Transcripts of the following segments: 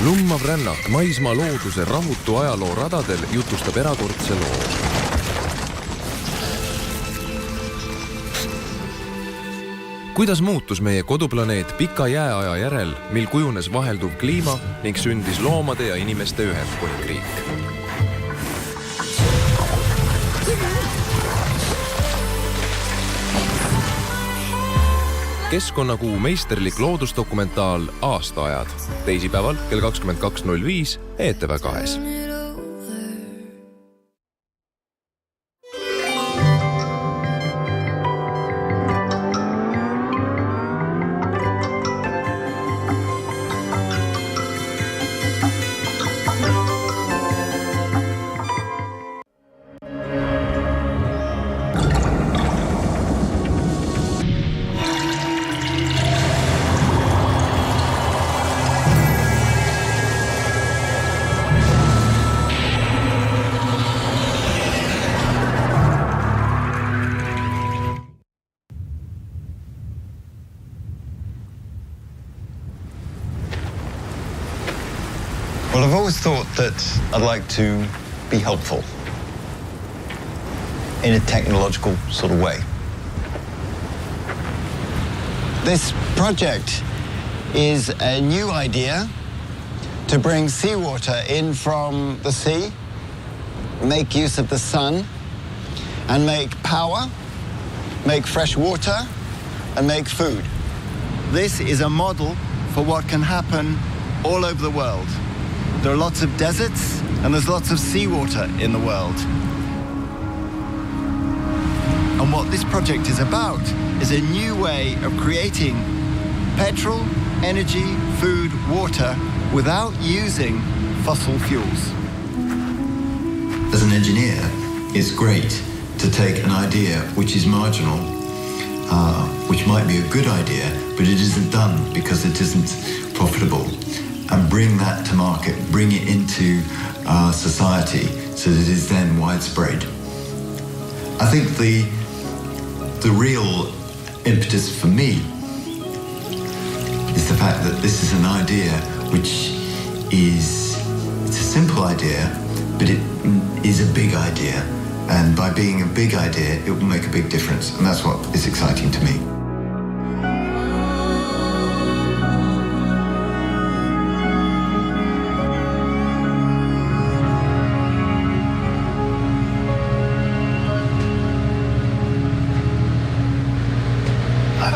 lummav rännak maismaa looduse rahutu ajaloo radadel jutustab erakordse loo. Kuidas muutus meie koduplaneet pika jääaja järel, mil kujunes vahelduv kliima ning sündis loomade ja inimeste ühendkuningriik? Keskkonnakuu meisterlik loodusdokumentaal Aastaajad. Teisipäeval kell 22.05 ETV2. Well, I've always thought that I'd like to be helpful in a technological sort of way. This project is a new idea to bring seawater in from the sea, make use of the sun, and make power, make fresh water, and make food. This is a model for what can happen all over the world. There are lots of deserts and there's lots of seawater in the world. And what this project is about is a new way of creating petrol, energy, food, water without using fossil fuels. As an engineer, it's great to take an idea which is marginal, which might be a good idea, but it isn't done because it isn't profitable, and bring that to market, bring it into society so that it is then widespread. I think the real impetus for me is the fact that this is an idea which it's a simple idea, but it is a big idea. And by being a big idea, it will make a big difference. And that's what is exciting to me.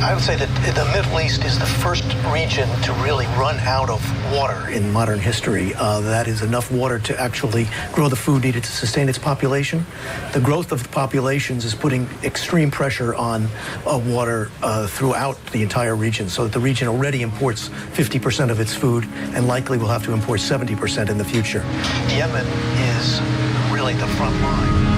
I would say that the Middle East is the first region to really run out of water in modern history. That is enough water to actually grow the food needed to sustain its population. The growth of the populations is putting extreme pressure on water throughout the entire region, so that the region already imports 50% of its food and likely will have to import 70% in the future. Yemen is really the front line.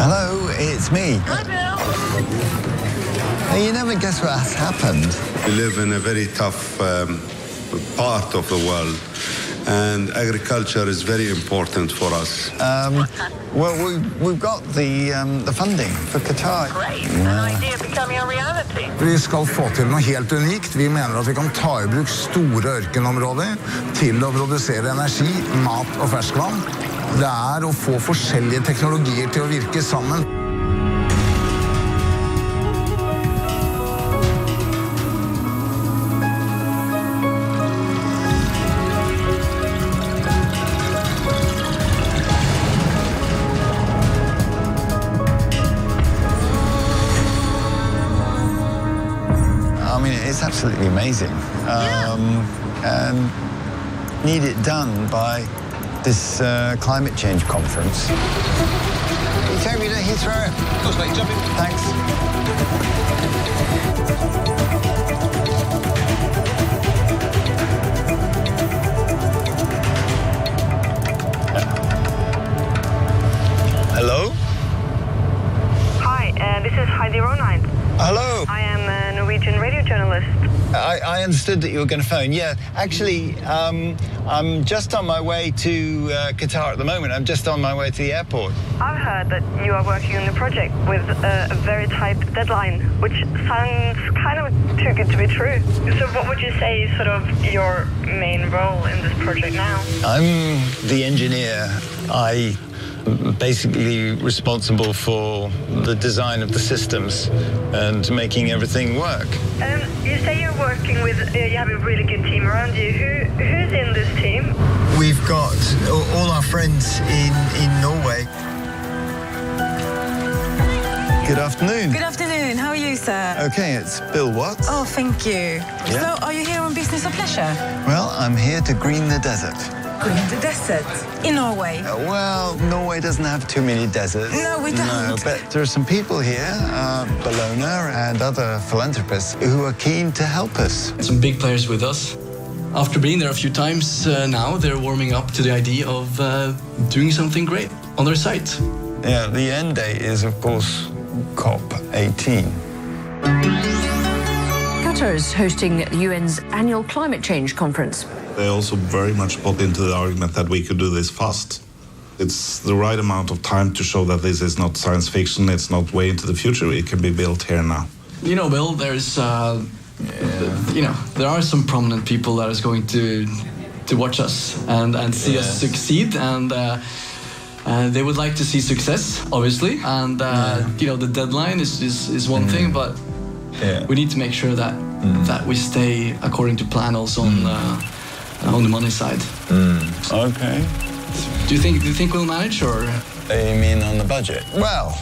Hello, it's me. Hi, Bill. Hey, you never guess what has happened. We live in a very tough part of the world, and agriculture is very important for us. Well, we've got the funding for Qatar. Great. An idea becoming a reality. Vi skal få til noe helt unikt. Vi mener at vi kan ta i bruk store ørkenområder til å produsere energi, mat og ferskvann. Det er å få forskjellige teknologier til å virke sammen. amazing. And need it done by this climate change conference. Can you take me to Heathrow? Of course, mate, jump in. Thanks. Hello? Hi, this is Heidi Ronine. Hello. I am a Norwegian radio journalist. I understood that you were going to phone. Yeah, actually, I'm just on my way to Qatar at the moment. I'm just on my way to the airport. I've heard that you are working on the project with a very tight deadline, which sounds kind of too good to be true. So what would you say is sort of your main role in this project now? I'm the engineer. Basically responsible for the design of the systems and making everything work. You say you're working with, you have a really good team around you. Who's in this team? We've got all our friends in Norway. Good afternoon. Good afternoon. How are you, sir? Okay, it's Bill Watts. Oh, thank you. So, are you here on business or pleasure? Well, I'm here to green the desert. Green the desert in Norway. Well, Norway doesn't have too many deserts. No, we don't. No, but there are some people here, Bologna and other philanthropists, who are keen to help us. Some big players with us. After being there a few times now, they're warming up to the idea of doing something great on their site. Yeah, the end date is, of course, COP18. Qatar is hosting the UN's annual climate change conference. They also very much bought into the argument that we could do this fast. It's the right amount of time to show that this is not science fiction, it's not way into the future, it can be built here now. You know, Bill, there's, there are some prominent people that is going to watch us and see us succeed, and they would like to see success, obviously. And, the deadline is one thing, but we need to make sure that we stay according to plan also on the money side. Okay. Do you think we'll manage, or? You mean on the budget? Well,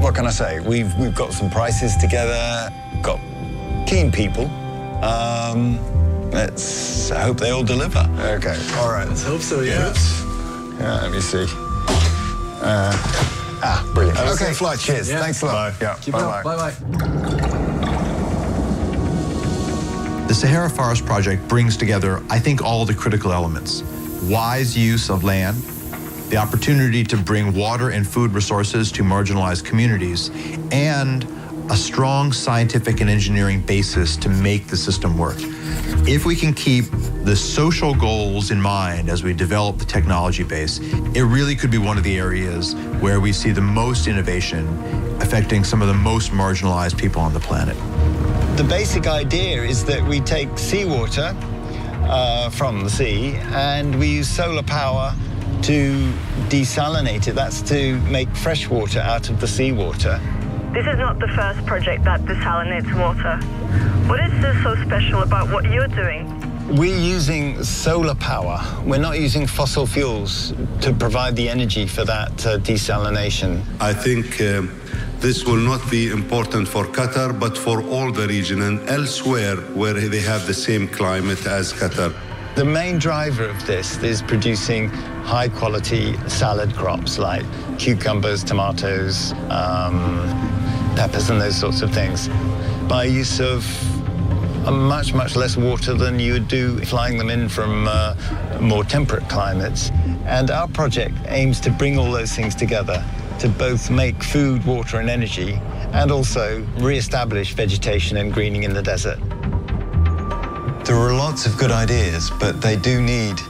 what can I say? We've got some prices together, got keen people. Let's hope they all deliver. Okay, all right. Let's hope so, yeah. Let me see. Brilliant. Okay, flight. Cheers. Yeah. Thanks a lot. Bye. Yeah. Keep it up. Bye-bye. The Sahara Forest Project brings together, I think, all the critical elements. Wise use of land, the opportunity to bring water and food resources to marginalized communities, and a strong scientific and engineering basis to make the system work. If we can keep the social goals in mind as we develop the technology base, it really could be one of the areas where we see the most innovation affecting some of the most marginalized people on the planet. The basic idea is that we take seawater from the sea and we use solar power to desalinate it. That's to make fresh water out of the seawater. This is not the first project that desalinates water. What is so special about what you're doing? We're using solar power. We're not using fossil fuels to provide the energy for that desalination. I think this will not be important for Qatar, but for all the region and elsewhere where they have the same climate as Qatar. The main driver of this is producing high-quality salad crops like cucumbers, tomatoes, peppers and those sorts of things by use of much less water than you would do flying them in from more temperate climates. And our project aims to bring all those things together to both make food, water and energy and also re-establish vegetation and greening in the desert. There are lots of good ideas, but they do need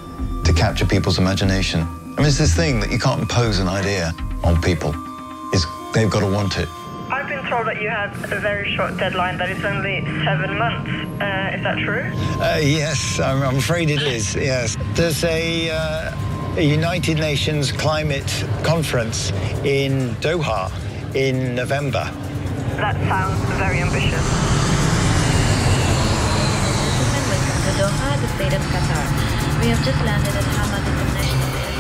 to capture people's imagination. I mean, it's this thing that you can't impose an idea on people. They've got to want it. I've been told that you have a very short deadline, that it's only 7 months. Is that true? Yes, I'm afraid it is, yes. There's a United Nations climate conference in Doha in November. That sounds very ambitious. Welcome to Doha, the state of Qatar. We have just landed at Hamad International Airport.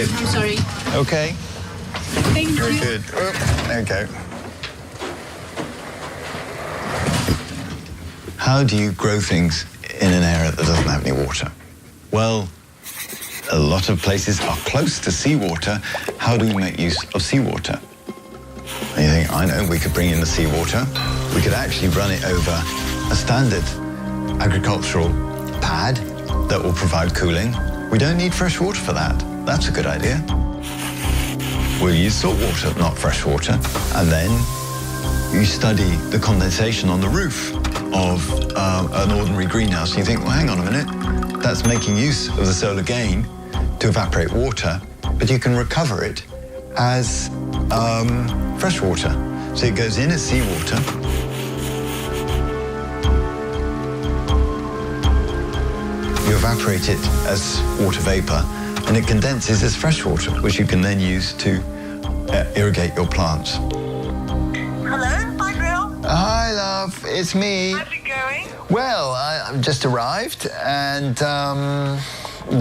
good. I'm sorry. Okay. Thank Very you. good. Oh, there you go. How do you grow things in an area that doesn't have any water? Well, a lot of places are close to seawater. How do we make use of seawater? And you think, I know, we could bring in the seawater. We could actually run it over a standard agricultural pad that will provide cooling. We don't need fresh water for that. That's a good idea. We'll use salt water, not fresh water. And then you study the condensation on the roof of an ordinary greenhouse. And you think, well, hang on a minute. That's making use of the solar gain to evaporate water, but you can recover it as fresh water. So it goes in as seawater. You evaporate it as water vapor, and it condenses as fresh water, which you can then use to irrigate your plants. Hello, hi, Bill. Hi, love. It's me. How's it going? Well, I've just arrived, and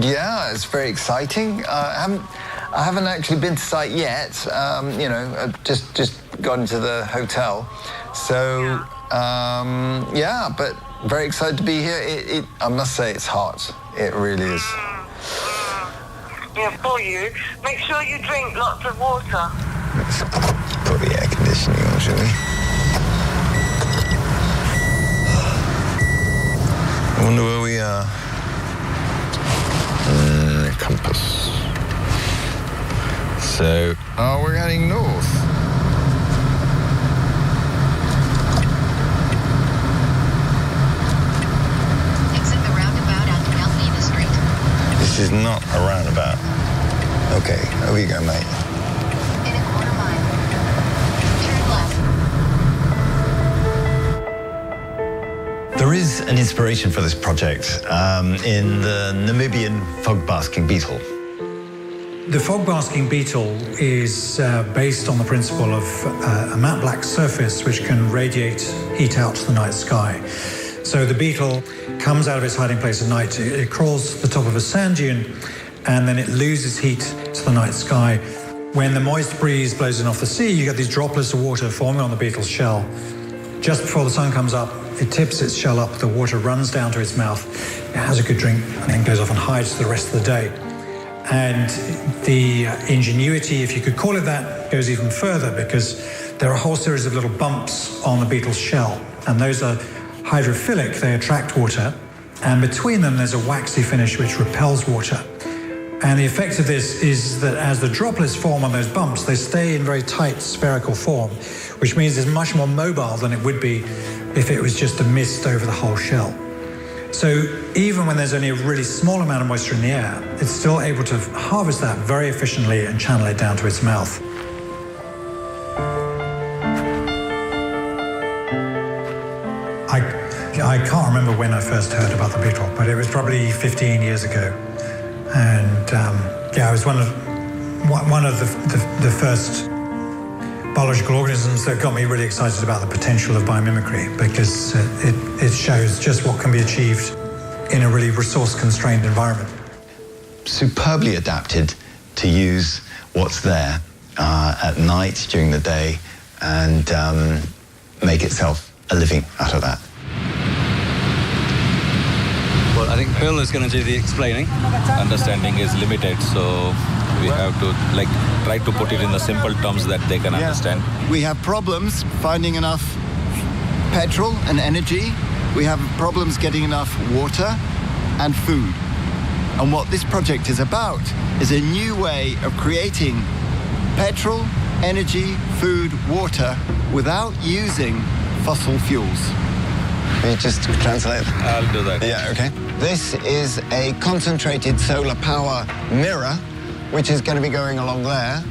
yeah, it's very exciting. I haven't actually been to site yet. You know, I've just got into the hotel, so yeah, but very excited to be here. I must say, it's hot. It really is. Yeah, for you. Make sure you drink lots of water. Let's put the air conditioning on, shall we? I wonder where we are. Compass. So, we're heading north. Exit the roundabout at Althea Street. This is not a roundabout. Okay, over you go, mate. In a quarter mile. Turn left. There is an inspiration for this project in the Namibian fog basking beetle. The fog basking beetle is based on the principle of a matte black surface which can radiate heat out to the night sky. So the beetle comes out of its hiding place at night, it crawls to the top of a sand dune, and then it loses heat to the night sky. When the moist breeze blows in off the sea, you get these droplets of water forming on the beetle's shell. Just before the sun comes up, it tips its shell up, the water runs down to its mouth, it has a good drink, and then goes off and hides for the rest of the day. And the ingenuity, if you could call it that, goes even further, because there are a whole series of little bumps on the beetle's shell, and those are hydrophilic, they attract water, and between them there's a waxy finish which repels water. And the effect of this is that as the droplets form on those bumps, they stay in very tight spherical form, which means it's much more mobile than it would be if it was just a mist over the whole shell. So even when there's only a really small amount of moisture in the air, it's still able to harvest that very efficiently and channel it down to its mouth. I can't remember when I first heard about the beetle, but it was probably 15 years ago. And yeah, it was one of the first biological organisms that got me really excited about the potential of biomimicry, because it shows just what can be achieved in a really resource-constrained environment. Superbly adapted to use what's there at night, during the day, and make itself a living out of that. Well, I think Bill is going to do the explaining. Understanding is limited, so we have to try to put it in the simple terms that they can understand. We have problems finding enough petrol and energy. We have problems getting enough water and food. And what this project is about is a new way of creating petrol, energy, food, water without using fossil fuels. Can you just translate? I'll do that. Yeah, okay. This is a concentrated solar power mirror, which is going to be going along there,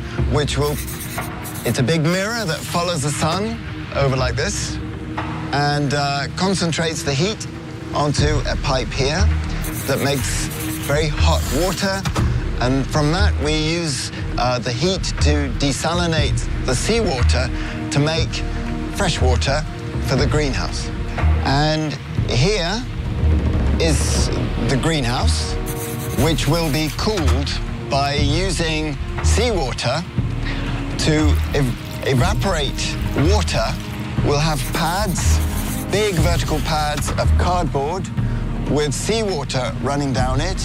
it's a big mirror that follows the sun over like this and concentrates the heat onto a pipe here that makes very hot water. And from that, we use the heat to desalinate the seawater to make fresh water for the greenhouse. And here is the greenhouse, which will be cooled by using seawater to evaporate water. We'll have pads, big vertical pads of cardboard with seawater running down it,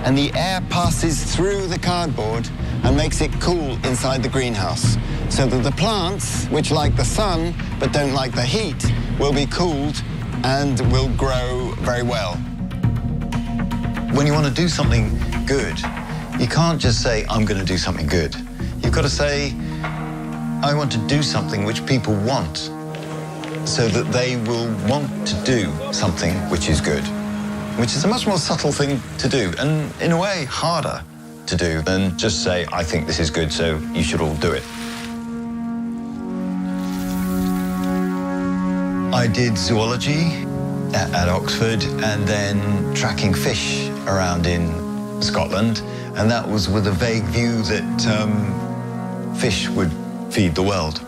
and the air passes through the cardboard and makes it cool inside the greenhouse, so that the plants, which like the sun but don't like the heat, will be cooled and will grow very well. When you want to do something good, you can't just say, I'm going to do something good. You've got to say, I want to do something which people want, so that they will want to do something which is good, which is a much more subtle thing to do, and in a way harder to do than just say, I think this is good, so you should all do it. I did zoology at Oxford and then tracking fish around in Scotland, and that was with a vague view that fish would feed the world.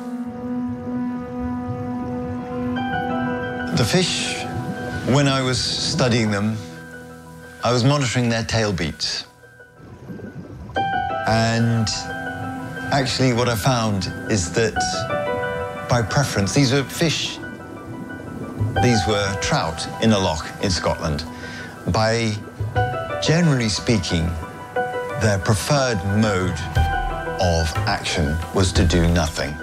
The fish, when I was studying them, I was monitoring their tail beats. And actually what I found is that by preference, these were fish, these were trout in a loch in Scotland. By generally speaking, their preferred mode of action was to do nothing.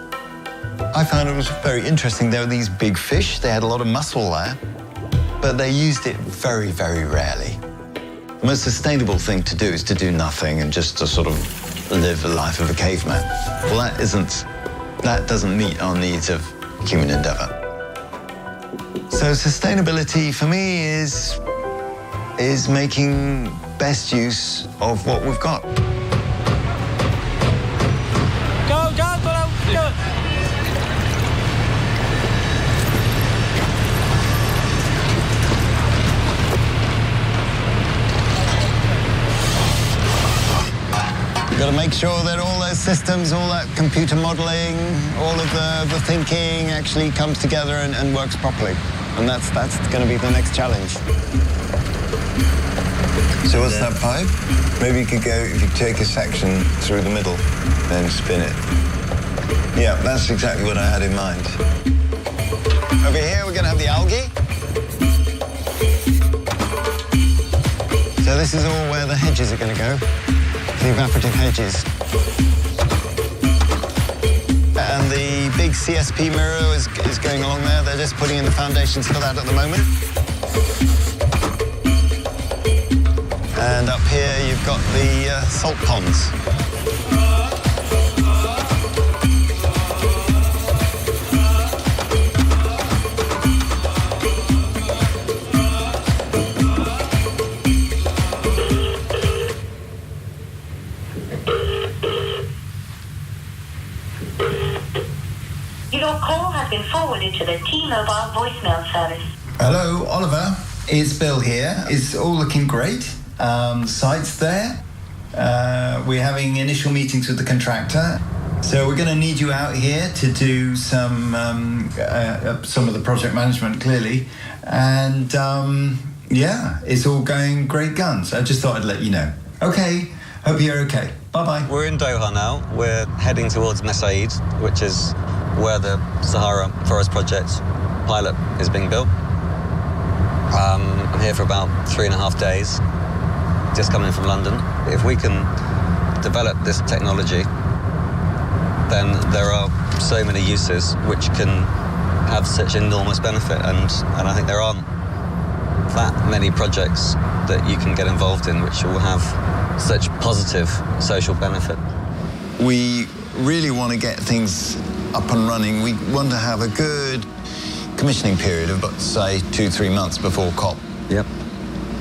I found it was very interesting. There were these big fish, they had a lot of muscle there, but they used it very, very rarely. The most sustainable thing to do is to do nothing and just to sort of live the life of a caveman. Well, that doesn't meet our needs of human endeavor. So sustainability for me is making best use of what we've got. Go, go. You've got to make sure that all those systems, all that computer modeling, all of the thinking actually comes together and works properly. And that's going to be the next challenge. So what's that pipe? Maybe you could go, if you take a section through the middle, then spin it. Yeah, that's exactly what I had in mind. Over here, we're going to have the algae. So this is all where the hedges are going to go, the evaporative hedges. And the big CSP mirror is going along there. They're just putting in the foundations for that at the moment. And up here, you've got the salt ponds. Your call has been forwarded to the T-Mobile voicemail service. Hello, Oliver. It's Bill here. It's all looking great. The site's there. We're having initial meetings with the contractor. So we're going to need you out here to do some of the project management, clearly. And yeah, it's all going great guns. I just thought I'd let you know. Okay, hope you're okay. Bye-bye. We're in Doha now. We're heading towards Mesaid, which is where the Sahara Forest Project pilot is being built. I'm here for about 3.5 days, just coming from London. If we can develop this technology, then there are so many uses which can have such enormous benefit, and I think there aren't that many projects that you can get involved in which will have such positive social benefit. We really want to get things up and running. We want to have a good commissioning period of, say, 2-3 months before COP. Yep.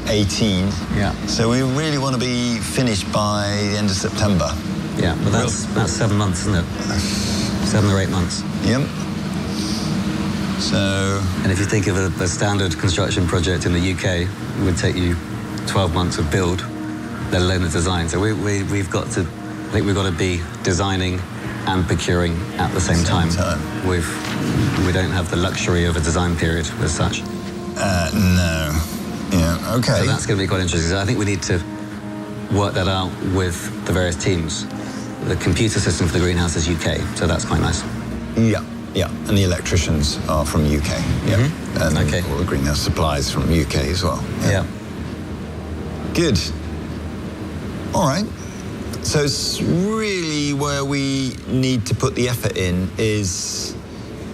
18. Yeah. So we really want to be finished by the end of September. Yeah, but that's 7 months, isn't it? 7 or 8 months. Yep. So... And if you think of a standard construction project in the UK, it would take you 12 months of build, let alone the design. So we've got to, I think we've got to be designing and procuring at the same time. We don't have the luxury of a design period as such. No. Yeah, okay. So that's going to be quite interesting. So I think we need to work that out with the various teams. The computer system for the greenhouse is UK, so that's quite nice. Yeah, and the electricians are from UK. Yeah, and all the greenhouse supplies from UK as well. Yeah. Good. All right. So it's really where we need to put the effort in is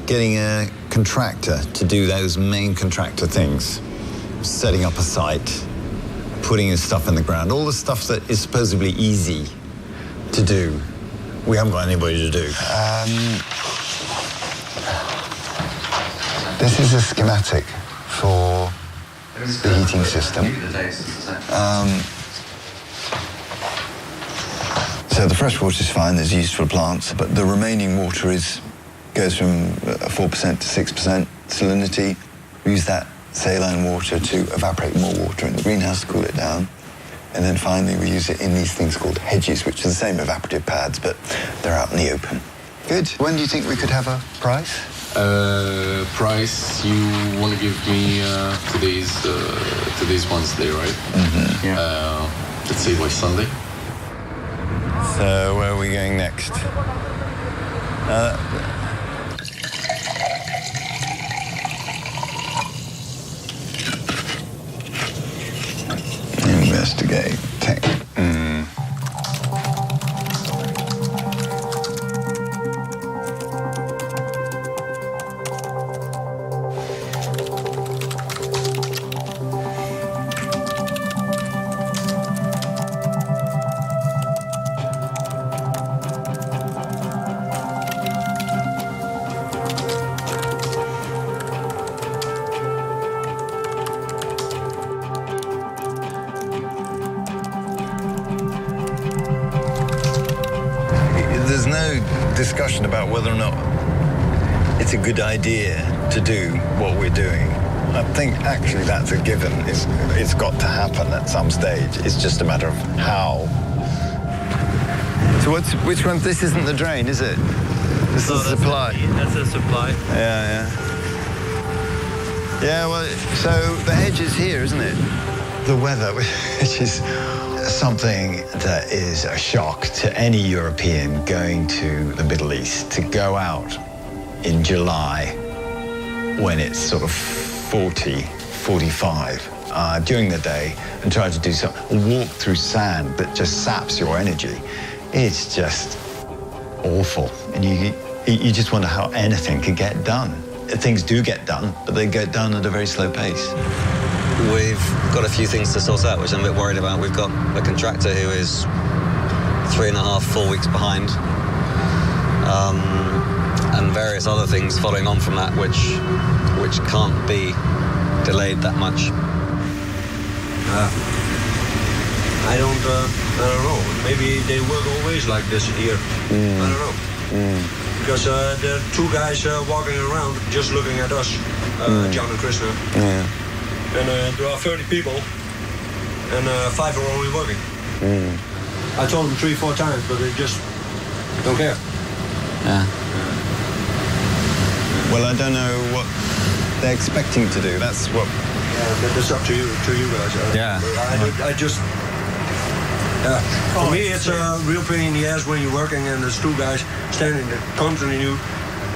getting a contractor to do those main contractor things, setting up a site, putting his stuff in the ground, all the stuff that is supposedly easy to do. We haven't got anybody to do. This is a schematic for the heating system. So the fresh water is fine, there's used for plants, but the remaining water goes from 4% to 6% salinity. We use that saline water to evaporate more water in the greenhouse to cool it down. And then finally we use it in these things called hedges, which are the same evaporative pads, but they're out in the open. Good. When do you think we could have a price? Price you want to give me to these ones there, right? Let's see, by Sunday. So where are we going next? Investigate tech. There's no discussion about whether or not it's a good idea to do what we're doing. I think actually that's a given. It's got to happen at some stage. It's just a matter of how. So which one? This isn't the drain, is it? This is the supply. That's a supply. Yeah. Yeah, well, so the hedge is here, isn't it? The weather, which is something that is a shock to any European going to the Middle East, to go out in July when it's sort of 40, 45 during the day and try to do something, walk through sand that just saps your energy. It's just awful. And you just wonder how anything could get done. Things do get done, but they get done at a very slow pace. We've got a few things to sort out, which I'm a bit worried about. We've got a contractor who is 3.5, 4 weeks behind, and various other things following on from that, which can't be delayed that much. I don't know. Maybe they work always like this here. I don't know. Because there are two guys walking around just looking at us, John and Krishna. Yeah. And there are 30 people, and 5 are only working. I told them 3-4 times, but they just don't care. Yeah. Well, I don't know what they're expecting to do. That's what. Yeah, that's up to you guys. Yeah. I just. For me, it's a real pain in the ass when you're working and there's two guys standing there constantly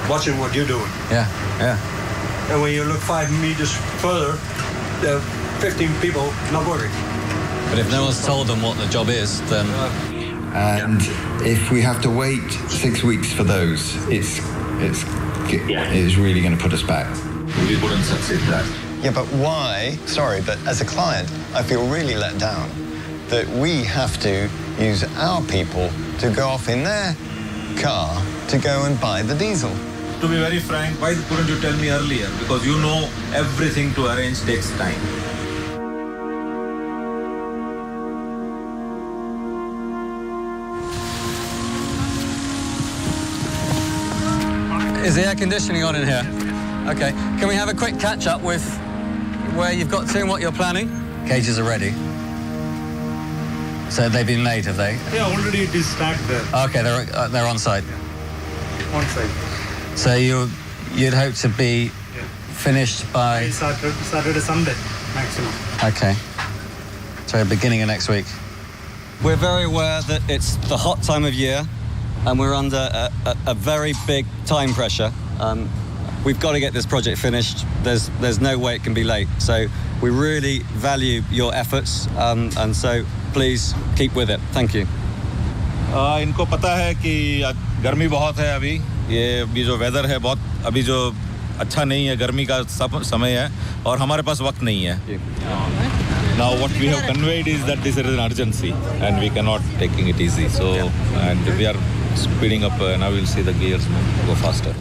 watching what you're doing. Yeah. And when you look 5 meters further, there are 15 people not working. But if no one's told them what the job is, then... And if we have to wait 6 weeks for those, it's really going to put us back. We wouldn't succeed that. Yeah, but why? Sorry, but as a client, I feel really let down that we have to use our people to go off in their car to go and buy the diesel. To be very frank, why couldn't you tell me earlier? Because you know everything to arrange takes time. Is the air conditioning on in here? Okay. Can we have a quick catch up with where you've got to and what you're planning? Cages are ready. So they've been made, have they? Yeah, already it is stacked there. Okay, they're on site. On site. So you'd hope to be finished by Saturday, Sunday maximum. Okay. So beginning of next week. We're very aware that it's the hot time of year and we're under a very big time pressure. We've got to get this project finished. There's no way it can be late. So we really value your efforts and so please keep with it. Thank you. इनको पता है कि गर्मी बहुत है अभी ये जो वेदर है बहुत अभी जो अच्छा नहीं है गर्मी का समय है और हमारे पास वक्त नहीं है Now what we have conveyed is that this is an urgency and we cannot taking it easy so and we are speeding up now we'll see the gears go faster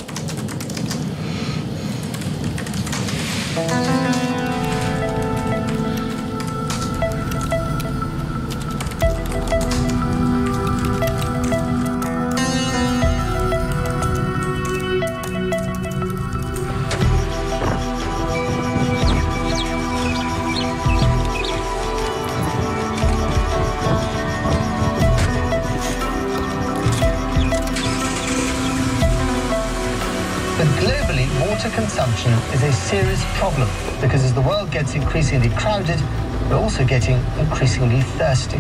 Consumption is a serious problem because as the world gets increasingly crowded, we're also getting increasingly thirsty.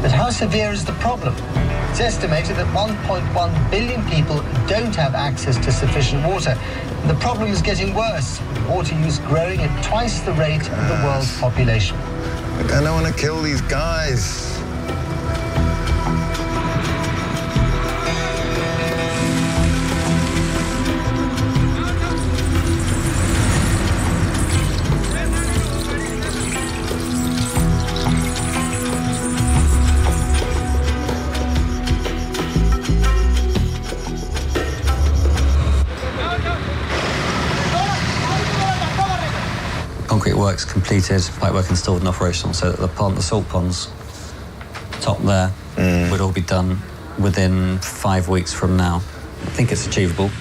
But how severe is the problem? It's estimated that 1.1 billion people don't have access to sufficient water. And the problem is getting worse, with water use growing at twice the rate of the world's population. I don't want to kill these guys. Concrete works completed, pipework installed and operational, so that the salt ponds top there would all be done within 5 weeks from now. I think it's achievable.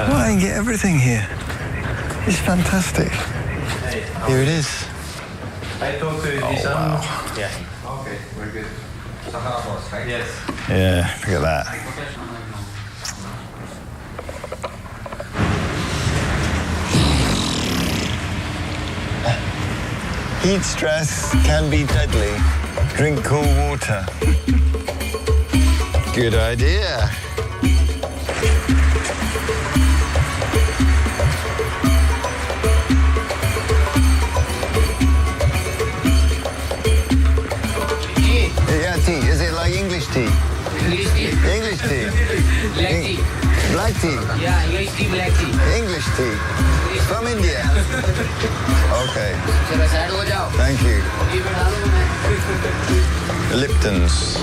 Well, I can get everything here. It's fantastic. Here it is. I talked to this wow. Yeah. Okay, we're good. Sahara forest, right? Yes. Yeah, look at that. Heat stress can be deadly. Drink cool water. Good idea. Yeah, tea. Is it like English tea? English tea. English tea. Black tea. Black tea? Yeah, English tea, black tea. English tea. From India. Okay. Thank you. Lipton's.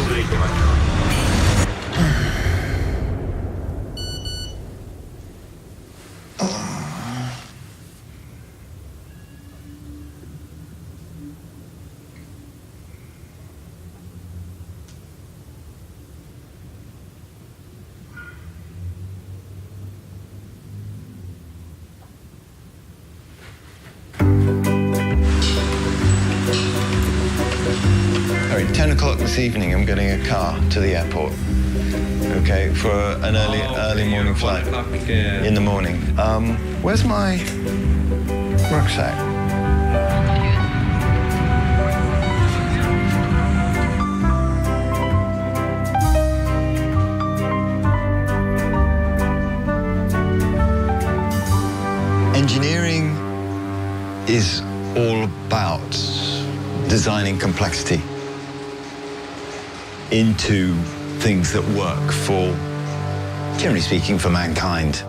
All right, 10 o'clock this evening, I'm getting a car to the airport. Okay, for an early morning flight. In the morning. Where's my rucksack? Engineering is all about designing complexity into things that work for, generally speaking, for mankind.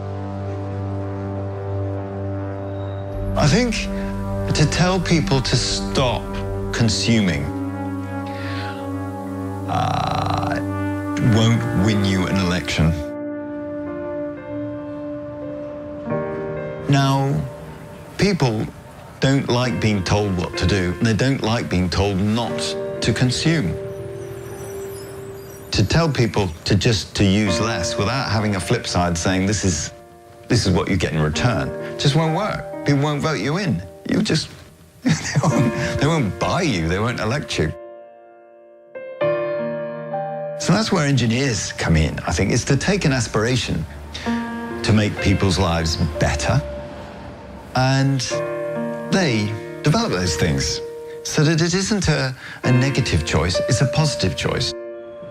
I think to tell people to stop consuming won't win you an election. Now, people don't like being told what to do, and they don't like being told not to consume. To tell people to use less without having a flip side saying this is what you get in return just won't work. People won't vote you in. You just they won't buy you. They won't elect you. So that's where engineers come in. I think is to take an aspiration to make people's lives better, and they develop those things so that it isn't a negative choice, it's a positive choice.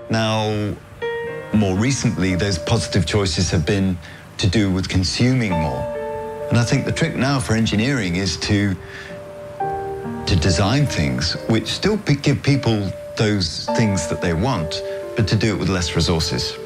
Now, more recently, those positive choices have been to do with consuming more. And I think the trick now for engineering is to design things which still give people those things that they want, but to do it with less resources.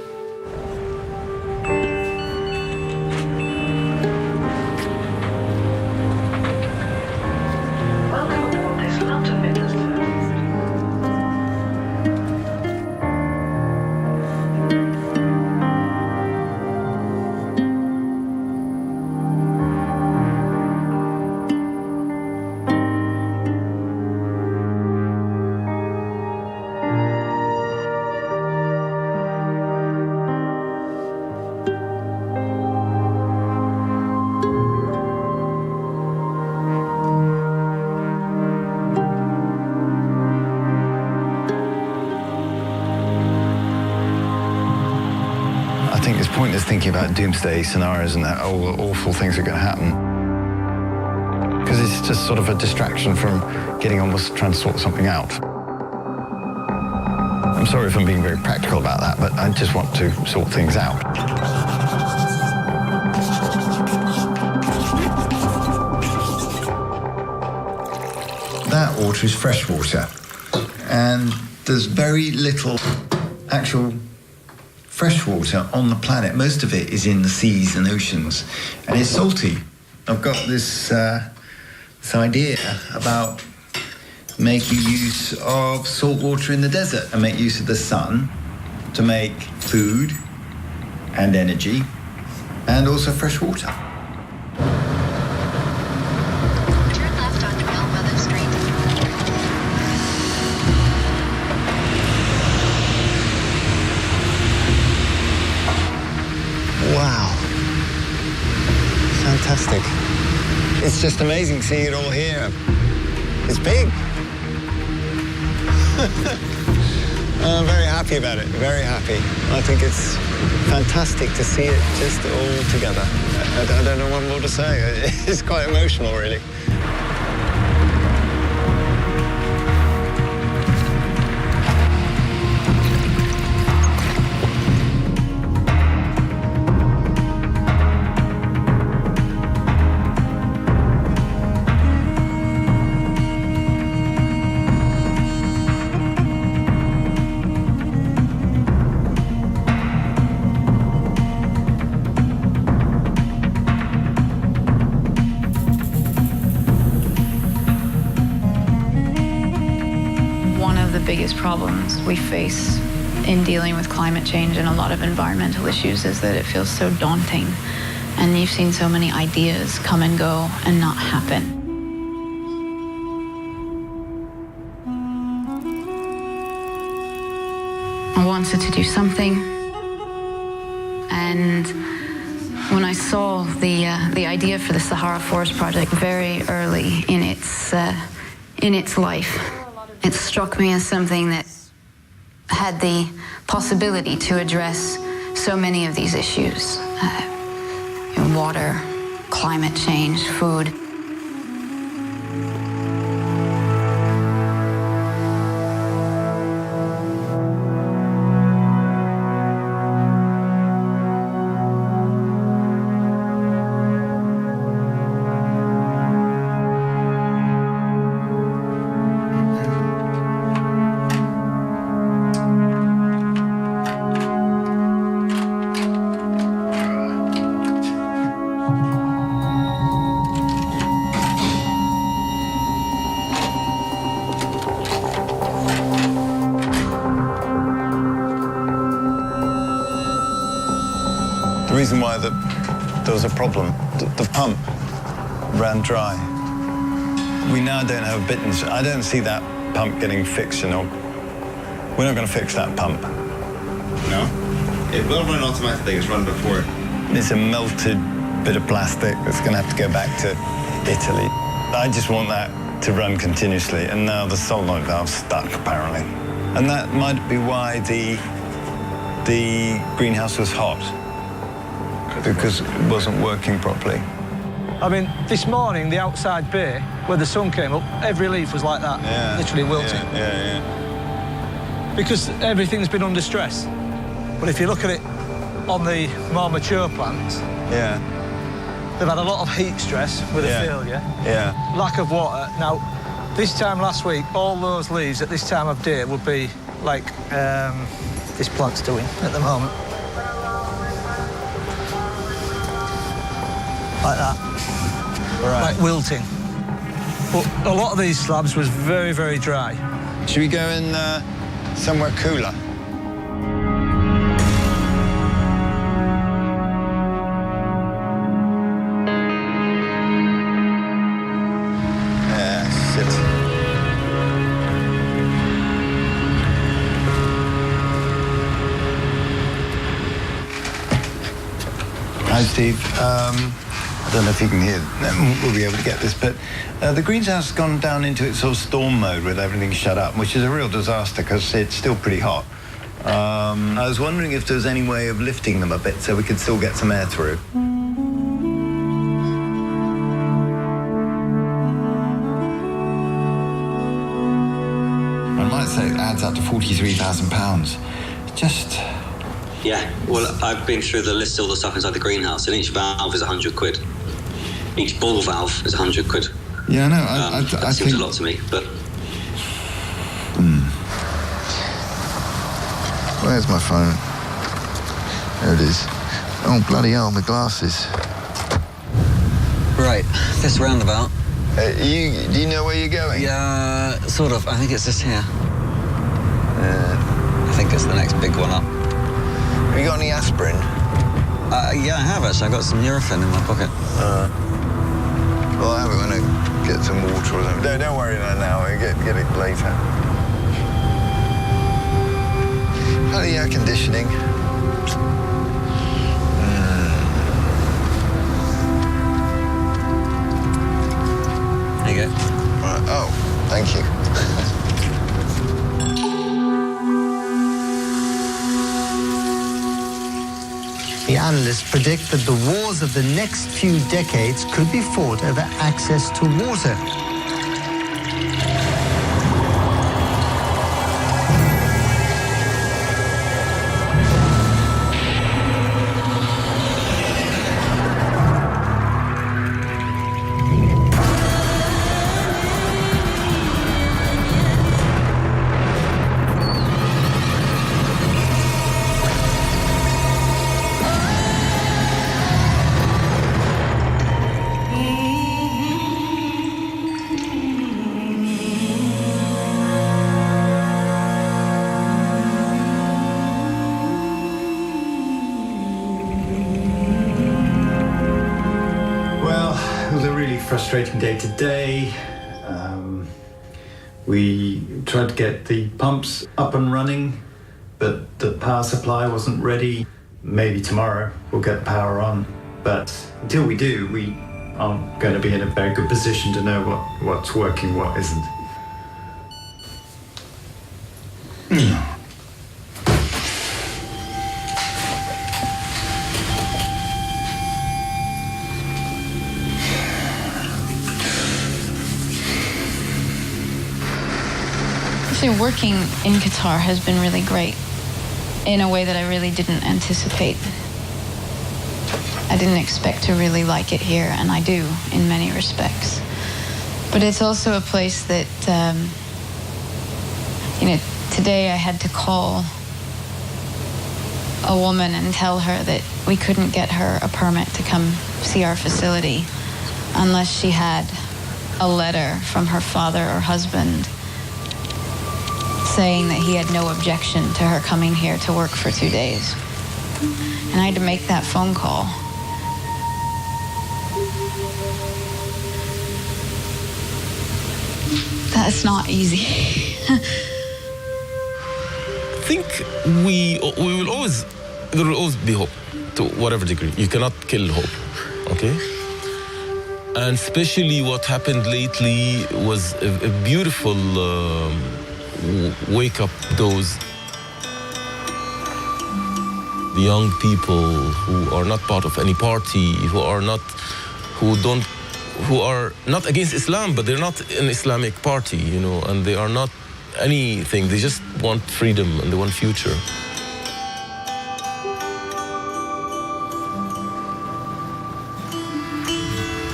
I think it's pointless thinking about doomsday scenarios and that awful things are going to happen. Because it's just sort of a distraction from getting on with trying to sort something out. I'm sorry if I'm being very practical about that, but I just want to sort things out. That water is fresh water, and there's very little actual fresh water on the planet. Most of it is in the seas and oceans, and it's salty. I've got this idea about making use of salt water in the desert and make use of the sun to make food and energy and also fresh water. Turn left onto Melmother Street. Wow. Fantastic. It's just amazing seeing it all here. It's big. I'm very happy about it, very happy. I think it's fantastic to see it just all together. I don't know what more to say. It's quite emotional, really. biggest problems we face in dealing with climate change and a lot of environmental issues is that it feels so daunting. And you've seen so many ideas come and go and not happen. I wanted to do something. And when I saw the idea for the Sahara Forest Project very early in its life, it struck me as something that had the possibility to address so many of these issues. Water, climate change, food. The reason why there was a problem, the pump ran dry. We now don't have Bittens. I don't see that pump getting fixed, you know. We're not going to fix that pump. No? It will run automatically. It's run before. It's a melted bit of plastic that's going to have to go back to Italy. I just want that to run continuously, and now the solenoid valve's stuck, apparently. And that might be why the greenhouse was hot, because it wasn't working properly. I mean, this morning, the outside bay, where the sun came up, every leaf was like that, literally wilting. Yeah. Because everything's been under stress. But if you look at it on the more mature plants, they've had a lot of heat stress with a failure, lack of water. Now, this time last week, all those leaves at this time of day would be like this plant's doing at the moment. Like that. Right. Like wilting. But a lot of these slabs was very, very dry. Should we go in somewhere cooler? Hi, Steve. I don't know if you can hear. We'll be able to get this, but the greenhouse has gone down into its sort of storm mode with everything shut up, which is a real disaster because it's still pretty hot. I was wondering if there's any way of lifting them a bit so we could still get some air through. I might say it adds up to £43,000. Just... Yeah, well, I've been through the list of all the stuff inside the greenhouse, and each valve is 100 quid. Each ball valve is 100 quid. Yeah, I know. That seems a lot to me, but... Where's my phone? There it is. Oh, bloody hell, my glasses. Right, this roundabout. Do you know where you're going? Yeah, sort of. I think it's just here. I think it's the next big one up. Have you got any aspirin? Yeah, I have actually. I've got some Nurofen in my pocket. Well, I have it when I get some water or something. Don't worry about it now. I'll get it later. How the air conditioning? There you go. Right. Oh, thank you. The analysts predict that the wars of the next few decades could be fought over access to water. Frustrating day today. We tried to get the pumps up and running, but the power supply wasn't ready. Maybe tomorrow we'll get the power on, but until we do, we aren't going to be in a very good position to know what's working, what isn't. Working in Qatar has been really great in a way that I really didn't anticipate. I didn't expect to really like it here, and I do in many respects. But it's also a place that, today I had to call a woman and tell her that we couldn't get her a permit to come see our facility unless she had a letter from her father or husband saying that he had no objection to her coming here to work for 2 days. And I had to make that phone call. That's not easy. I think we will always, there will always be hope to whatever degree. You cannot kill hope, okay? And especially what happened lately was a beautiful wake-up dose. The young people who are not part of any party, who are not who are not against Islam, but they're not an Islamic party, you know, and they are not anything. They just want freedom and they want future.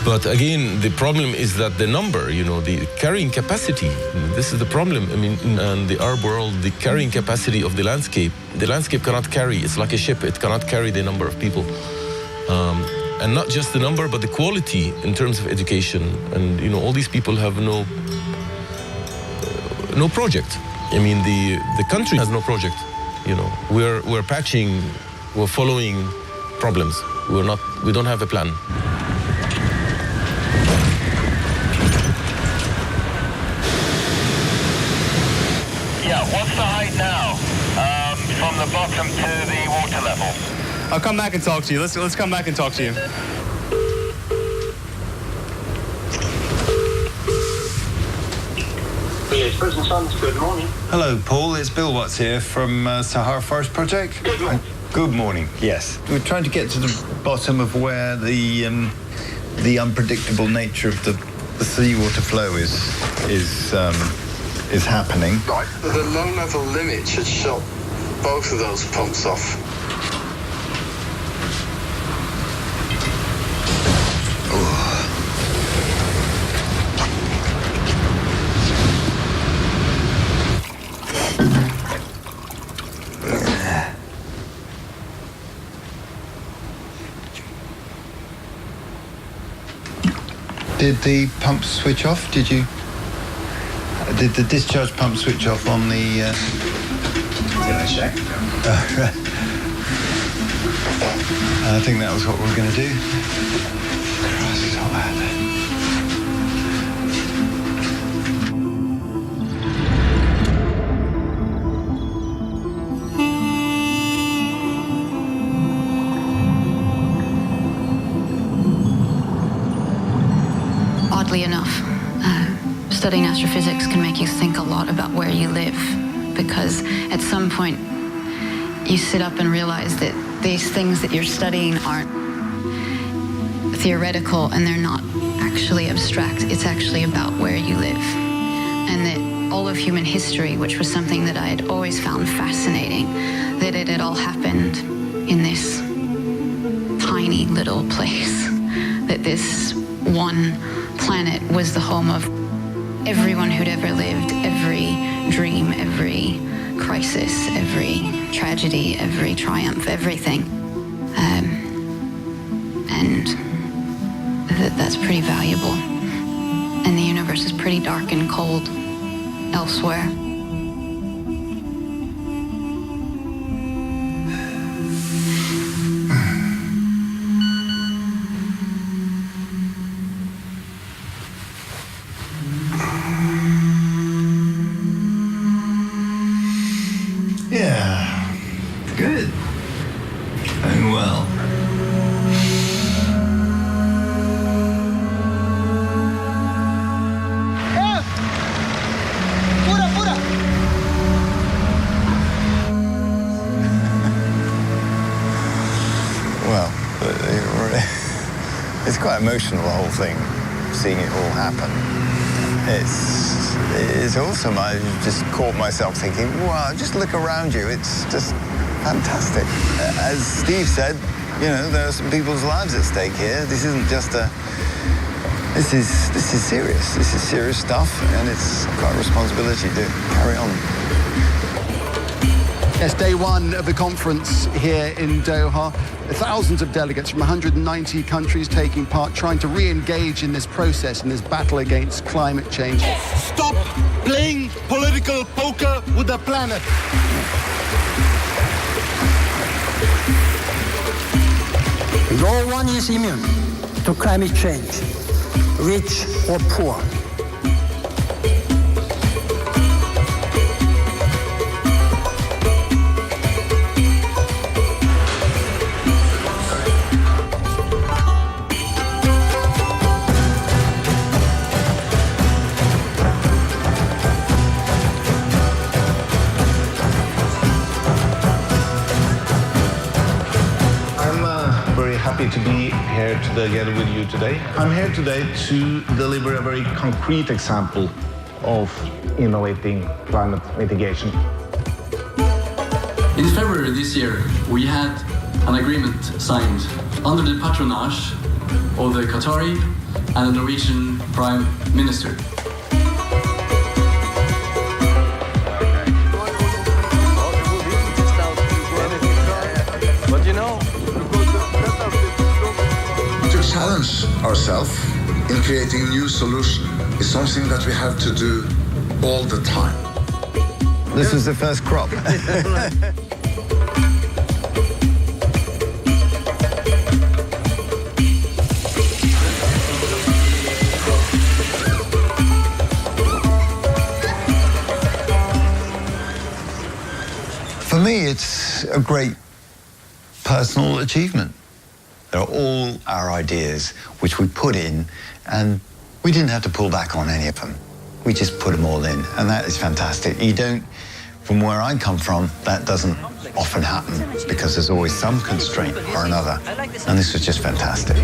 But again, the problem is that the number, you know, the carrying capacity, this is the problem. I mean, in the Arab world, the carrying capacity of the landscape cannot carry, it's like a ship, it cannot carry the number of people. And not just the number, but the quality in terms of education. And, you know, all these people have no project. I mean, the country has no project, you know. We're patching, we're following problems. We don't have a plan. What's the height now from the bottom to the water level? I'll come back and talk to you. Let's come back and talk to you. President Sons, good morning. Hello, Paul. It's Bill Watts here from Sahara Forest Project. Good morning. Good morning. Yes, we're trying to get to the bottom of where the unpredictable nature of the seawater flow is happening. Right. The low-level limit should shut both of those pumps off. Did the pump switch off? Did the discharge pump switch off on the... Can I check? I think that was what we were going to do. Christ, it's hot out there. Oddly enough, studying astrophysics can make you think a lot about where you live, because at some point you sit up and realize that these things that you're studying aren't theoretical and they're not actually abstract. It's actually about where you live. And that all of human history, which was something that I had always found fascinating, that it had all happened in this tiny little place, that this one planet was the home of everyone who'd ever lived, every dream, every crisis, every tragedy, every triumph, everything. And that's pretty valuable. And the universe is pretty dark and cold elsewhere. Yeah, good. Going well. Well, it's quite emotional, the whole thing, seeing it all happen. It's awesome. I just caught myself thinking, wow, just look around you. It's just fantastic. As Steve said, you know, there are some people's lives at stake here. This isn't just this is serious. This is serious stuff, and it's quite a responsibility to carry on. Yes, day one of the conference here in Doha. Thousands of delegates from 190 countries taking part, trying to re-engage in this process, in this battle against climate change. Stop playing political poker with the planet. No one is immune to climate change, rich or poor. Happy to be here here together with you today. I'm here today to deliver a very concrete example of innovating climate mitigation. In February this year, we had an agreement signed under the patronage of the Qatari and the Norwegian Prime Minister. To challenge ourselves in creating a new solution is something that we have to do all the time. This was the first crop. For me, it's a great personal achievement. They're all our ideas, which we put in, and we didn't have to pull back on any of them. We just put them all in, and that is fantastic. You don't, from where I come from, that doesn't often happen because there's always some constraint or another, and this was just fantastic.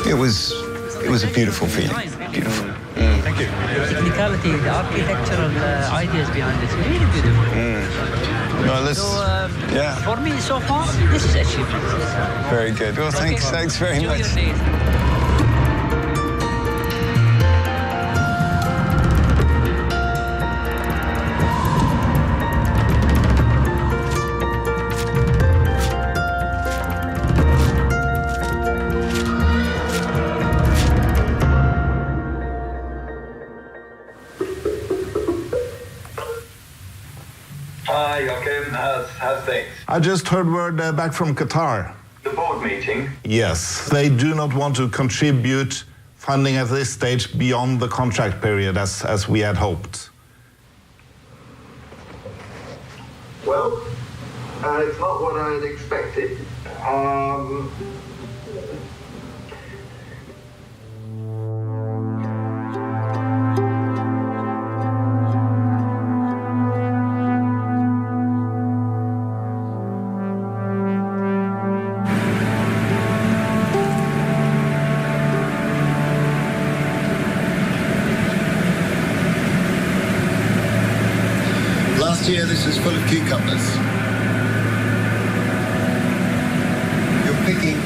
It was a beautiful feeling, beautiful. Thank you. The technicality, the architectural ideas behind this, really beautiful. Well, For me, so far, this is achievement. Very good. Well, thanks very much. Hi, Joachim. How's things? I just heard word back from Qatar. The board meeting? Yes, they do not want to contribute funding at this stage beyond the contract period as we had hoped. Well, it's not what I had expected. Last year this was full of cucumbers. You're picking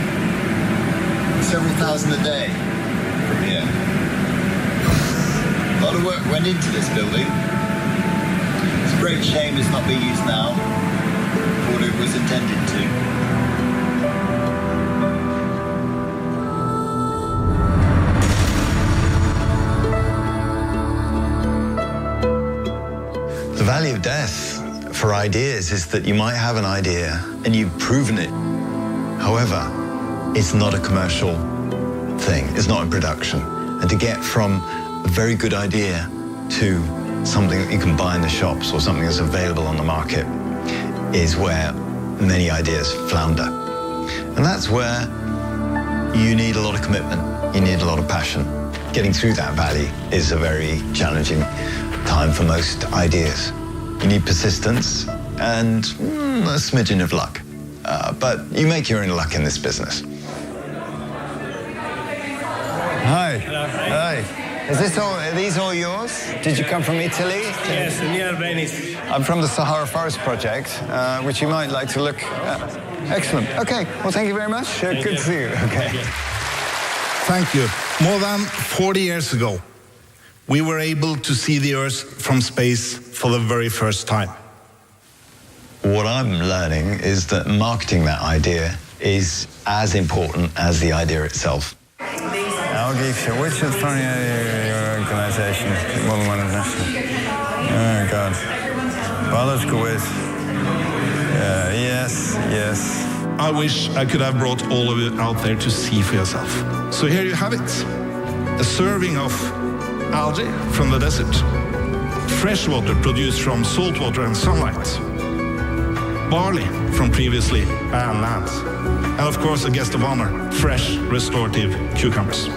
several thousand a day from here. A lot of work went into this building. It's a great shame it's not being used now for what it was intended to. The value of death for ideas is that you might have an idea and you've proven it. However, it's not a commercial thing. It's not in production. And to get from a very good idea to something that you can buy in the shops or something that's available on the market is where many ideas flounder. And that's where you need a lot of commitment. You need a lot of passion. Getting through that valley is a very challenging time for most ideas. You need persistence and a smidgen of luck. But you make your own luck in this business. Hi. Hi. Are these all yours? Did you come from Italy? Yes, near Venice. I'm from the Sahara Forest Project, which you might like to look at. Excellent. Okay. Well, thank you very much. Good to see you. Okay. Thank you. More than 40 years ago, we were able to see the Earth from space for the very first time. What I'm learning is that marketing that idea is as important as the idea itself. Which is funny your organization? More than one international. Oh, God. Biological waste. Yes. I wish I could have brought all of you out there to see for yourself. So here you have it. A serving of algae from the desert. Fresh water produced from salt water and sunlight. Barley from previously barren lands. And of course, a guest of honor, fresh restorative cucumbers.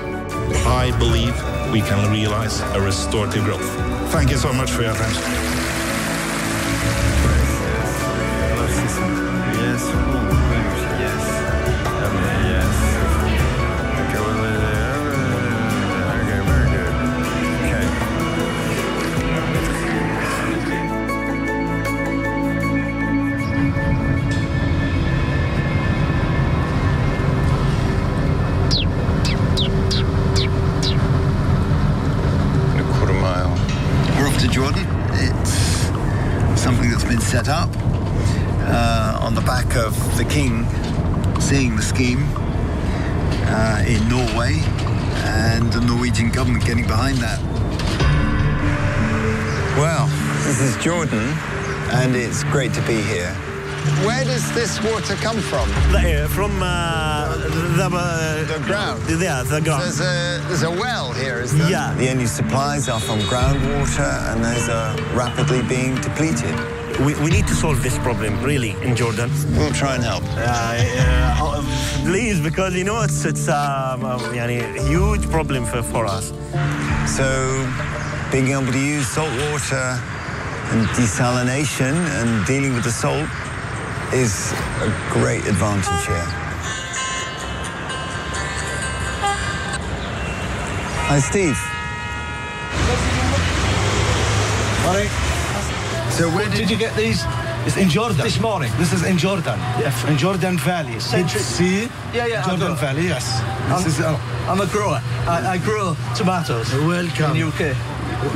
I believe we can realize a restorative growth. Thank you so much for your attention. the king seeing the scheme in Norway and the Norwegian government getting behind that. Well, this is Jordan, and it's great to be here. Where does this water come from? From the ground. Yeah, the ground. There's a well here, is there? Yeah. The only supplies are from groundwater, and those are rapidly being depleted. We need to solve this problem, really, in Jordan. We'll try and help. Please, because, you know, it's a huge problem for us. So, being able to use salt water and desalination and dealing with the salt is a great advantage here. Hi, Steve. Morning. So where did you get these? It's in Jordan. This morning. This is in Jordan. Yes. In Jordan Valley. See? Yeah. Jordan Valley, yes. I'm a grower. I grow tomatoes. Welcome. In UK.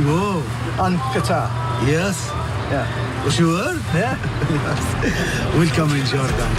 Whoa. And Qatar. Yes. Yeah. Sure? Yeah. Welcome in Jordan.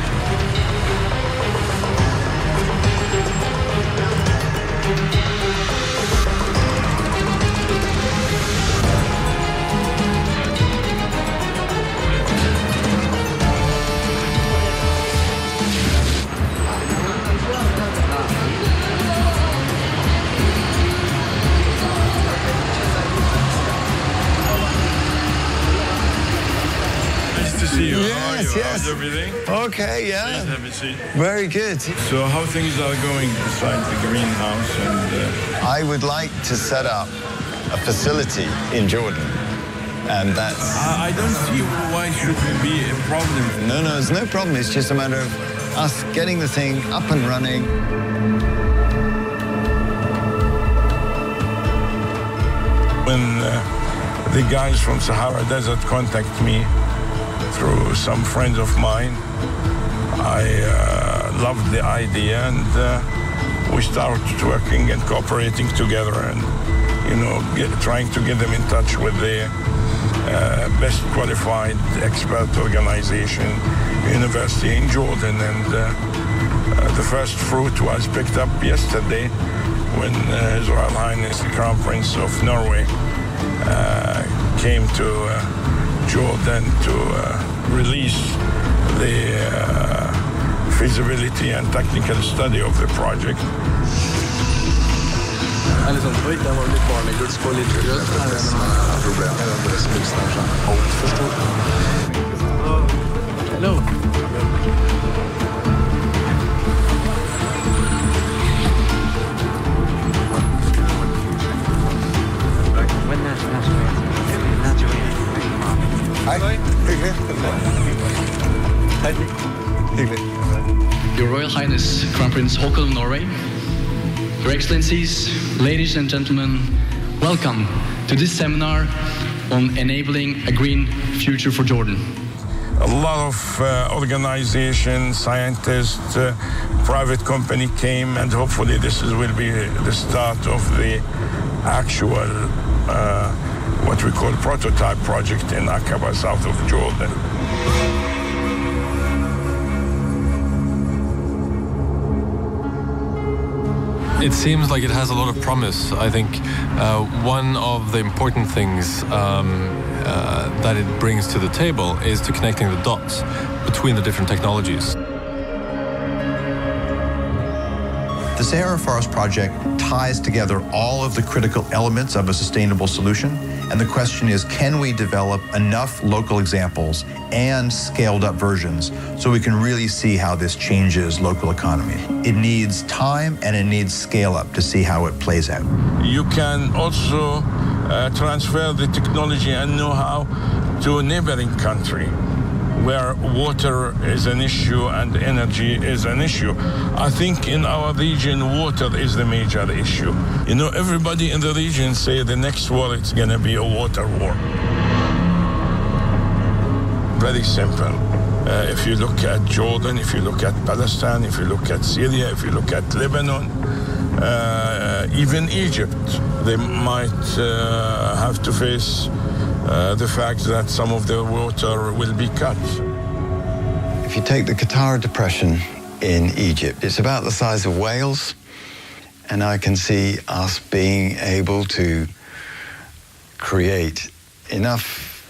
See you. Yes, how are you? yes. How's everything? Okay, yeah. Please have a seat. Very good. So how things are going besides the greenhouse and... I would like to set up a facility in Jordan, and that's... I don't see why should it be a problem. No, there's no problem. It's just a matter of us getting the thing up and running. When the guys from Sahara Desert contact me through some friends of mine, I loved the idea, and we started working and cooperating together, and trying to get them in touch with the best qualified expert organization, university in Jordan, and the first fruit was picked up yesterday when His Royal Highness the Crown Prince of Norway came to Jordan to release the feasibility and technical study of the project. Hello. Your Royal Highness, Crown Prince Haakon of Norway, Your Excellencies, ladies and gentlemen, welcome to this seminar on enabling a green future for Jordan. A lot of organizations, scientists, private company came, and hopefully this will be the start of the actual what we call prototype project in Aqaba, south of Jordan. It seems like it has a lot of promise. I think one of the important things that it brings to the table is to connecting the dots between the different technologies. The Sahara Forest Project ties together all of the critical elements of a sustainable solution, and the question is, can we develop enough local examples and scaled up versions so we can really see how this changes local economy? It needs time and it needs scale up to see how it plays out. You can also transfer the technology and know-how to a neighboring country where water is an issue and energy is an issue. I think in our region, water is the major issue. Everybody in the region say the next war, it's going to be a water war. Very simple. If you look at Jordan, if you look at Palestine, if you look at Syria, if you look at Lebanon, even Egypt, they might have to face the fact that some of the water will be cut. If If you take the Qatar Depression in Egypt, it's about the size of Wales, and I can see us being able to create enough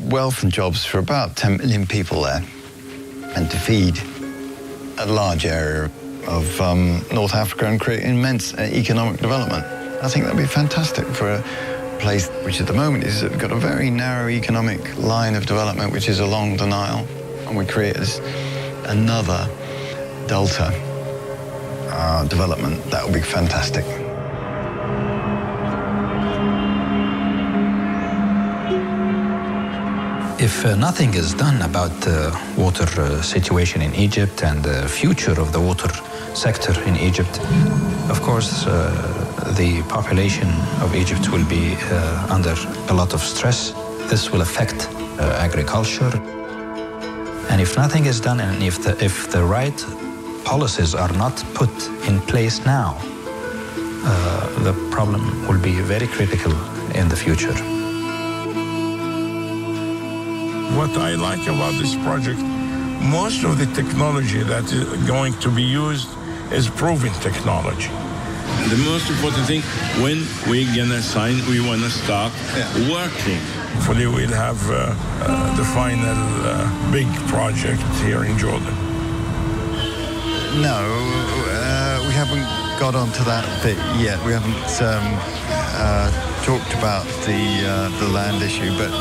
wealth and jobs for about 10 million people there, and to feed a large area of North Africa and create immense economic development. I think that'd be fantastic for a place which at the moment has got a very narrow economic line of development, which is along the Nile, and we create this another delta development. That would be fantastic. If nothing is done about the water situation in Egypt and the future of the water sector in Egypt, of course, the population of Egypt will be under a lot of stress. This will affect agriculture. And if nothing is done, and if the right policies are not put in place now, the problem will be very critical in the future. What I like about this project, most of the technology that is going to be used is proven technology. The most important thing, when we're gonna sign, we wanna start working. Hopefully we'll have the final big project here in Jordan. No, we haven't got onto that bit yet. We haven't talked about the land issue, but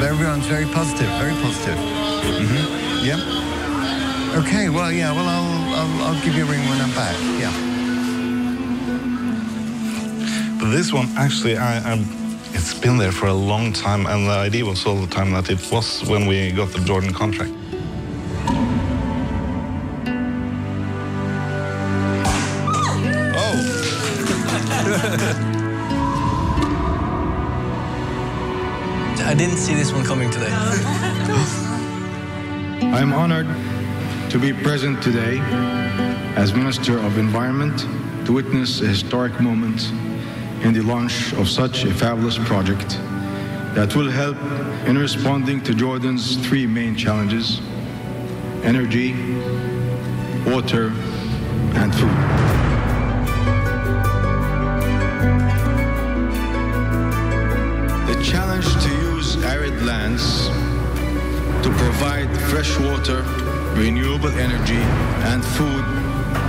everyone's very positive, very positive. Mm-hmm. Yeah. Okay. Well, yeah. Well, I'll give you a ring when I'm back. Yeah. But this one, actually, it's been there for a long time, and the idea was all the time that it was when we got the Jordan contract. I didn't see this one coming today. I am honored to be present today as Minister of Environment to witness a historic moment in the launch of such a fabulous project that will help in responding to Jordan's three main challenges: energy, water, and food. The challenge to use arid lands to provide fresh water, renewable energy, and food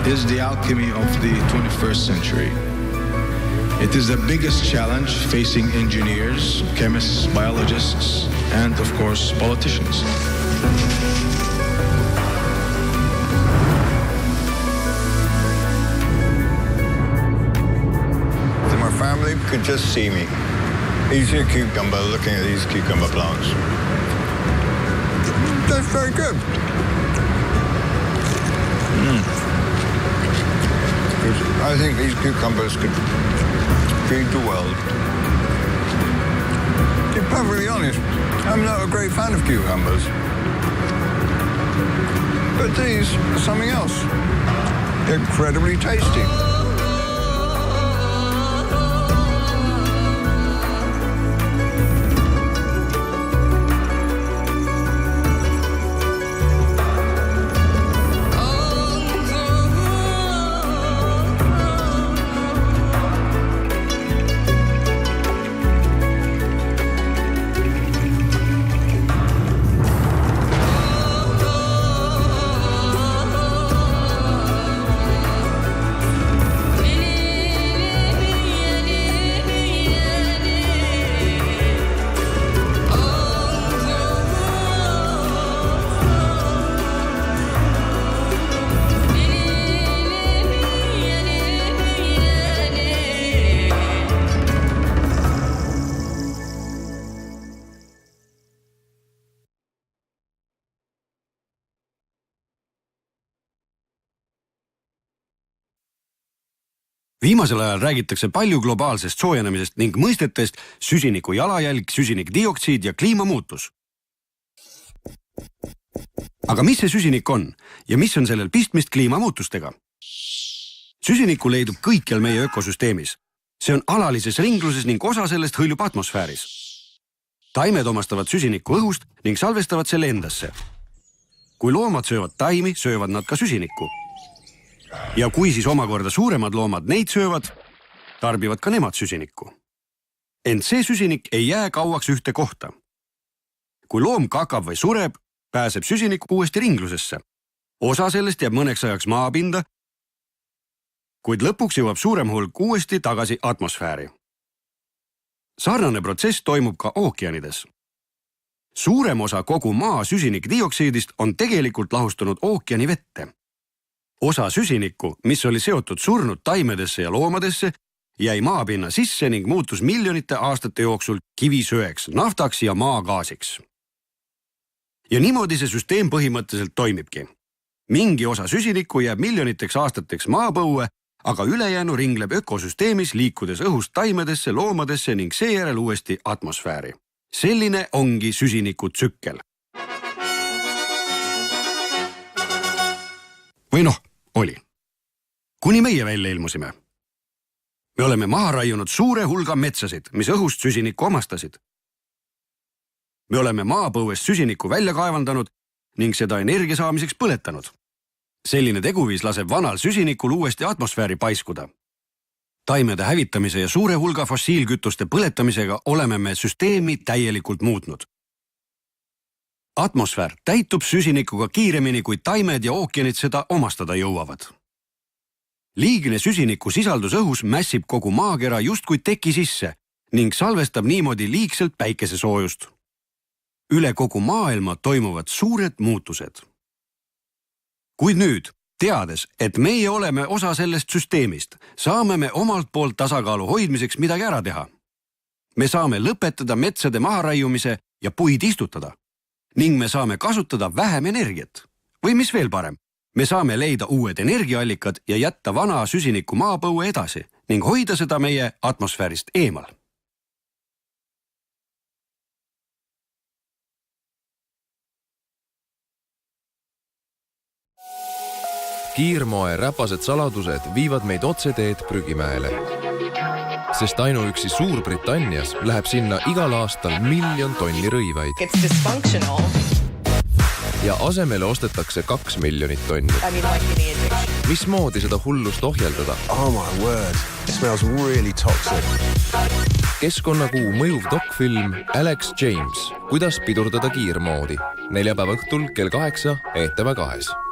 is the alchemy of the 21st century. It is the biggest challenge facing engineers, chemists, biologists, and of course, politicians. So my family could just see me eating a cucumber, looking at these cucumber plants. That's very good. I think these cucumbers could feed the world. To be perfectly honest, I'm not a great fan of cucumbers. But these are something else. They're incredibly tasty. Viimasel ajal räägitakse palju globaalsest soojenemisest ning mõistetest süsiniku jalajälg, süsinikdioksiid ja kliimamuutus. Aga mis see süsinik on ja mis on sellel pistmist kliimamuutustega? Süsinikku leidub kõikjal meie ökosüsteemis. See on alalises ringluses ning osa sellest hõljub atmosfääris. Taimed omastavad süsinikku õhust ning salvestavad selle endasse. Kui loomad söövad taimi, söövad nad ka süsinikku. Ja kui siis omakorda suuremad loomad neid söövad, tarbivad ka nemad süsinikku. Ent see süsinik ei jää kauaks ühte kohta. Kui loom kakab või sureb, pääseb süsinik uuesti ringlusesse. Osa sellest jääb mõneks ajaks maapinda, kuid lõpuks jõuab suurem hulk uuesti tagasi atmosfääri. Sarnane protsess toimub ka ookeanides. Suurem osa kogu maa süsinikdioksiidist on tegelikult lahustunud ookeani vette. Osa süsinikku, mis oli seotud surnud taimedesse ja loomadesse, jäi maapinna sisse ning muutus miljonite aastate jooksul kivisöeks, naftaks ja maagaasiks. Ja niimoodi see süsteem põhimõtteliselt toimibki. Mingi osa süsinikku jääb miljoniteks aastateks maapõue, aga ülejäänu ringleb ökosüsteemis liikudes õhust taimedesse, loomadesse ning seejärel uuesti atmosfääri. Selline ongi süsiniku tsükkel. Või oli. Kuni meie välja ilmusime. Me oleme maha raiunud suure hulga metsasid, mis õhust süsinikku omastasid. Me oleme maapõuest süsinikku välja kaevandanud ning seda energia saamiseks põletanud. Selline teguviis laseb vanal süsinikul uuesti atmosfääri paiskuda. Taimede hävitamise ja suure hulga fossiilkütuste põletamisega oleme me süsteemi täielikult muutnud. Atmosfäär täitub süsinikuga kiiremini, kui taimed ja ookeanid seda omastada jõuavad. Liigne süsiniku sisaldus õhus mässib kogu maakera justkui teki sisse ning salvestab niimoodi liigselt päikesesoojust. Üle kogu maailma toimuvad suured muutused. Kuid nüüd, teades, et meie oleme osa sellest süsteemist, saame me omalt poolt tasakaalu hoidmiseks midagi ära teha. Me saame lõpetada metsade maharaiumise ja puid istutada. Ning me saame kasutada vähem energiat. Või mis veel parem, me saame leida uued energiaallikad ja jätta vana süsiniku maapõue edasi ning hoida seda meie atmosfäärist eemal. Kiirmoe räpased saladused viivad meid otseteed prügimäele. Sest ainuüksi Suurbritannias läheb sinna igal aastal 1 miljon tonni rõivaid. It's dysfunctional. Ja asemele ostetakse 2 miljonit tonni. Mismoodi seda hullust ohjeldada? Oh my word, it smells really toxic. Keskkonnakuu mõjuv dokfilm Alex James, kuidas pidurdada kiirmoodi. 4. õhtul kell 8 ETV2.